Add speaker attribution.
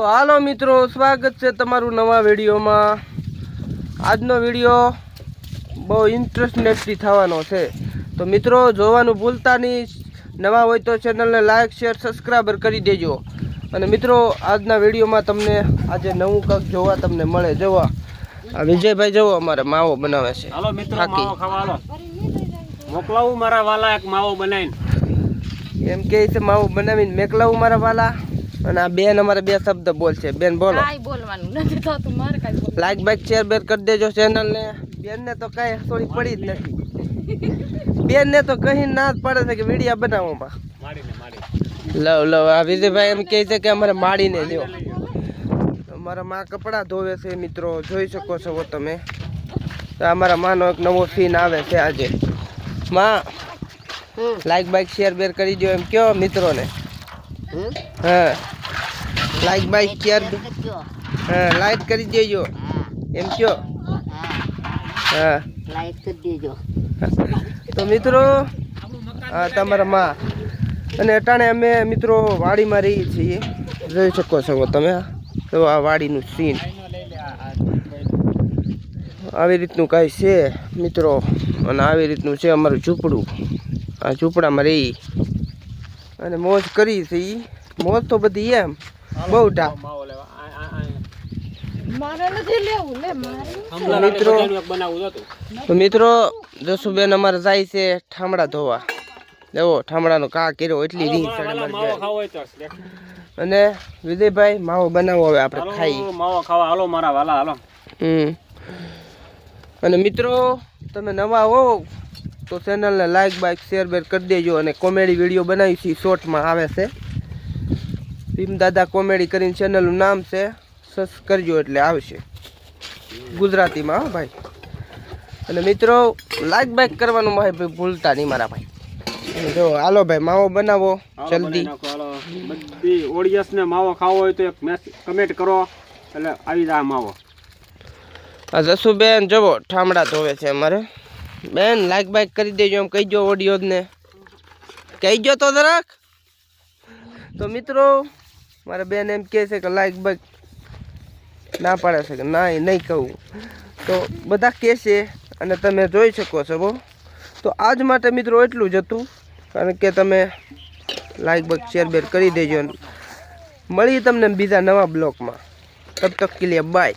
Speaker 1: તો હાલો મિત્રો, સ્વાગત છે તમારું નવા વિડીયોમાં। આજનો વિડીયો બહુ ઇન્ટરેસ્ટિંગ થવાનો છે, તો મિત્રો જોવાનું ભૂલતા નહીં। નવા હોય તો ચેનલને લાઈક શેર સબસ્ક્રાઈબર કરી દેજો। અને મિત્રો આજના વિડીયોમાં તમને આજે નવું કંઈક જોવા તમને મળે। જોવા આ વિજયભાઈ જોવો અમારે માવો બનાવે છે।
Speaker 2: હાલો મિત્રો, માવો ખાવા હાલો, મોકલાવું મારા વાલા એક માવો બનાવીને।
Speaker 1: એમ કે છે માવો બનાવીને મોકલાવું મારા વાલા। અને આ બેન અમારે બે શબ્દ બોલશે। બેન બોલો।
Speaker 3: કાઈ બોલવાનું નથી થતું મારે, કાઈ બોલ।
Speaker 1: લાઈક બાઈક શેર બેર કરી દેજો ચેનલને। બેનને તો કઈ થોડી પડી જ નથી। બેનને તો કहीं ના જ પડે છે કે વિડીયો બનાવવામાં લવ આ વિજયભાઈ એમ કહે છે કે અમારે માડીને જો અમારા માં કપડાં ધોવે છે। મિત્રો જોઈ શકો છો તમે, અમારા માનો એક નવો સીન આવે છે આજે। માં લાઈક બાઈક શેર બેર કરી દો એમ કયો મિત્રોને। હા લાઈક બાઈક શેર, હા લાઈક કરી દેજો એમ કયો। હા
Speaker 3: લાઈક કરી દેજો।
Speaker 1: તો મિત્રો આ તમારા માં અને અટાણે અમે મિત્રો વાડીમાં રહીએ છીએ। જોઈ શકો છો તમે, તો આ વાડીનું સીન આવી રીતનું કાંઈ છે મિત્રો। અને આવી રીતનું છે અમારું ઝૂંપડું। આ ઝૂંપડામાં રહી અને મોજ કરી છે। મોજ તો બધી એમ બહુ ઢા તો મિત્રો જસુબેન અમારે જાય છે ઠામડા ધોવા। જુઓ ઠામડાનો કા કર્યો, એટલી રીંગ ચડે મારી। અને વિજયભાઈ માવો બનાવો હવે આપણે ખાઈ
Speaker 2: માવો ખાવા હાલો મારા વાલા હાલો।
Speaker 1: અને મિત્રો તમે નવા હો તો ચેનલને લાઈક બાઈક શેર બેર કરી દેજો। અને કોમેડી વિડીયો બનાવી છે, શોર્ટમાં આવે છે। ભીમ દાદા કોમેડી કરીને ચેનલનું નામ છે, સર્ચ કરજો એટલે આવશે ગુજરાતીમાં। હા ભાઈ, અને મિત્રો લાઈક બાઈક કરવાનું ભાઈ ભૂલતા નહીં મારા ભાઈ। જો હાલો ભાઈ માવો બનાવો જલ્દી।
Speaker 2: બધી ઓડિયન્સને માવો ખાવો હોય તો એક કમેન્ટ કરો એટલે આવી જાય માવો।
Speaker 1: આ જસુબેન જવો ઠામડા ધોવે છે અમારે। બેન લાઈક બાઈક કરી દેજો એમ કહીજો ઓડિયોને, કહીજો તો જરાક। તો મિત્રો મારા બેન એમ કહે છે કે લાઈક બાઈક ના પાડે છે કે ના નહીં કહું, તો બધા કહેશે અને તમે જોઈ શકો છો બહુ। તો આજ માટે મિત્રો એટલું જ હતું, કારણ કે તમે લાઈક બાઈક શેર બેર કરી દેજો। મળી તમને બીજા નવા બ્લોગમાં, તબ તક કે લીએ બાય।